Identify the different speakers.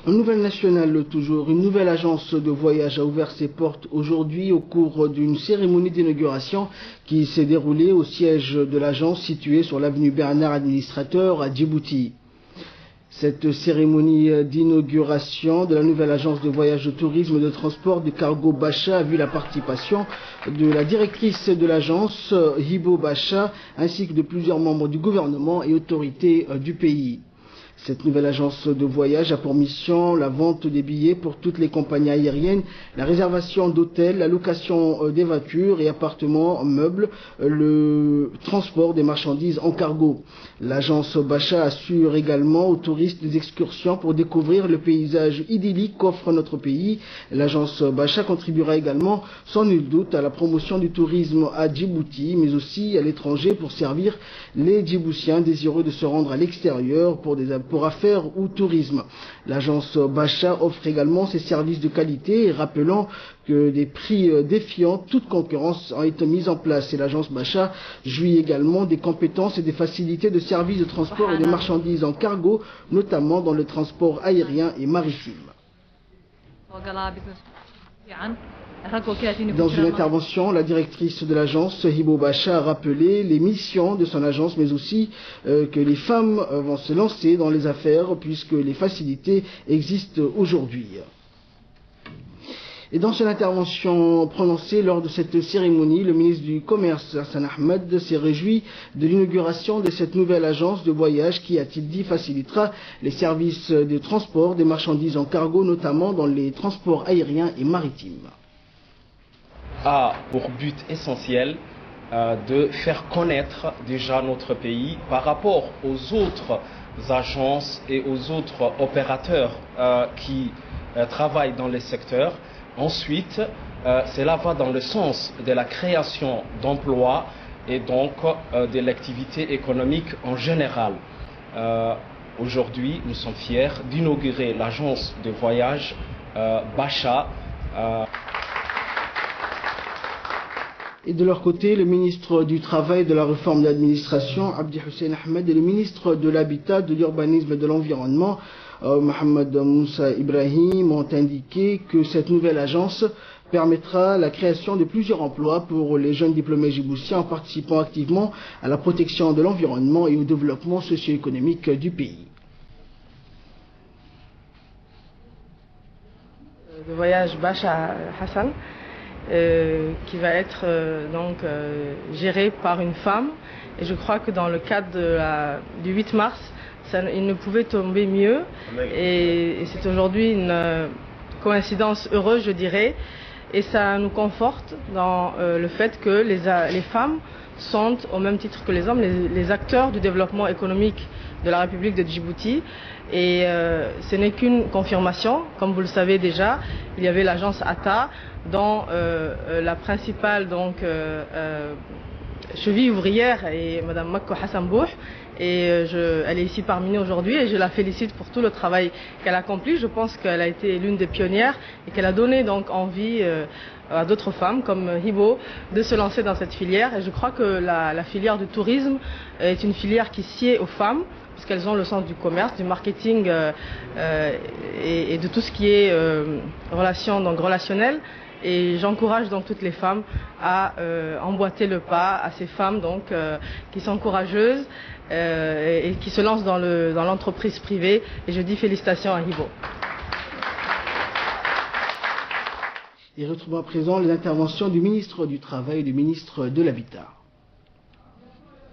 Speaker 1: Une nouvelle nationale toujours, une nouvelle agence de voyage a ouvert ses portes aujourd'hui au cours d'une cérémonie d'inauguration qui s'est déroulée au siège de l'agence située sur l'avenue Bernard Administrateur à Djibouti. Cette cérémonie d'inauguration de la nouvelle agence de voyage de tourisme et de transport de cargo Bacha a vu la participation de la directrice de l'agence, Hibo Bacha, ainsi que de plusieurs membres du gouvernement et autorités du pays. Cette nouvelle agence de voyage a pour mission la vente des billets pour toutes les compagnies aériennes, la réservation d'hôtels, la location des voitures et appartements, meubles, le transport des marchandises en cargo. L'agence Bacha assure également aux touristes des excursions pour découvrir le paysage idyllique qu'offre notre pays. L'agence Bacha contribuera également, sans nul doute, à la promotion du tourisme à Djibouti, mais aussi à l'étranger pour servir les Djiboutiens désireux de se rendre à l'extérieur pour affaires ou tourisme. L'agence Bacha offre également ses services de qualité, rappelant que des prix défiant toute concurrence ont été mis en place. Et l'agence Bacha jouit également des compétences et des facilités de services de transport et de marchandises en cargo, notamment dans le transport aérien et maritime. Dans une intervention, la directrice de l'agence, Hibo Bacha, a rappelé les missions de son agence, mais aussi que les femmes vont se lancer dans les affaires puisque les facilités existent aujourd'hui. Et dans son intervention prononcée lors de cette cérémonie, le ministre du Commerce, Hassan Ahmed, s'est réjoui de l'inauguration de cette nouvelle agence de voyage qui, a-t-il dit, facilitera les services de transport des marchandises en cargo, notamment dans les transports aériens et maritimes.
Speaker 2: A pour but essentiel de faire connaître déjà notre pays par rapport aux autres agences et aux autres opérateurs qui travaillent dans les secteurs. Ensuite, cela va dans le sens de la création d'emplois et donc de l'activité économique en général. Aujourd'hui, nous sommes fiers d'inaugurer l'agence de voyage Bacha.
Speaker 1: Et de leur côté, le ministre du Travail et de la Réforme de l'administration, Abdi Hussein Ahmed, et le ministre de l'Habitat, de l'Urbanisme et de l'Environnement, Mohamed Moussa Ibrahim, ont indiqué que cette nouvelle agence permettra la création de plusieurs emplois pour les jeunes diplômés djiboutiens en participant activement à la protection de l'environnement et au développement socio-économique du pays.
Speaker 3: Le voyage Bacha Hassan, qui va être géré par une femme, et je crois que dans le cadre du 8 mars, il ne pouvait tomber mieux, et c'est aujourd'hui une coïncidence heureuse, je dirais, et ça nous conforte dans le fait que les femmes sont, au même titre que les hommes, les acteurs du développement économique de la République de Djibouti. Et ce n'est qu'une confirmation. Comme vous le savez déjà, il y avait l'agence ATA, dont la principale cheville ouvrière est Mme Makko Hassan Bouh. Et elle est ici parmi nous aujourd'hui et je la félicite pour tout le travail qu'elle a accompli. Je pense qu'elle a été l'une des pionnières et qu'elle a donné donc envie à d'autres femmes comme Hibo de se lancer dans cette filière. Et je crois que la filière du tourisme est une filière qui sied aux femmes, puisqu'elles ont le sens du commerce, du marketing et de tout ce qui est relationnel. Et j'encourage donc toutes les femmes à emboîter le pas à ces femmes qui sont courageuses et qui se lancent dans l'entreprise privée. Et je dis félicitations à Hibo.
Speaker 1: Et retrouvons à présent les interventions du ministre du Travail et du ministre de l'Habitat.